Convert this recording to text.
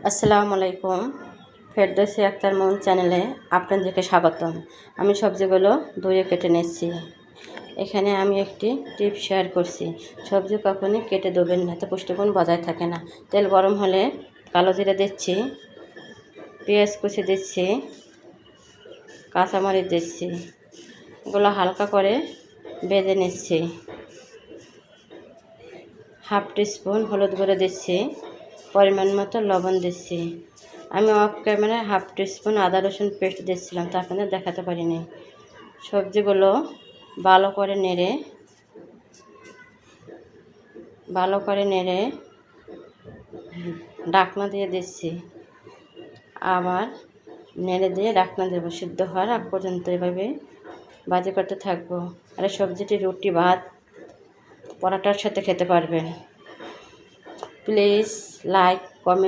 আসসালামু আলাইকুম। ফেরদৌসী আক্তার মুন চ্যানেলে আপনাদেরকে স্বাগতম। আমি সবজিগুলো ধুয়ে কেটে নিচ্ছি। এখানে আমি একটি টিপ শেয়ার করছি, সবজি কখনই কেটে দেবেন না, তো পুষ্টিগুণ বজায় থাকে না। তেল গরম হলে কালো জিরে দিচ্ছি, পেঁয়াজ কুচি দিচ্ছি, কাঁচামরিচ দিচ্ছি, এগুলো হালকা করে ভেজে নিচ্ছি। হাফ টিস্পুন হলুদ গুঁড়ো দিচ্ছি, পরিমাণ মতো লবণ দিচ্ছি। আমি অফ ক্যামেরায় হাফ টিস্পুন আদা রসুন পেস্ট দিচ্ছিলাম, তা আপনাদের দেখাতে পারিনি। সবজিগুলো ভালো করে নেড়ে ঢাকনা দিয়ে দিচ্ছি। আবার নেড়ে দিয়ে ঢাকনা দেবো, সিদ্ধ হওয়ার আগ পর্যন্ত এভাবে ভাজি করতে থাকবো। আর এই সবজিটি রুটি, ভাত, পরোটার সাথে খেতে পারবেন। Please like,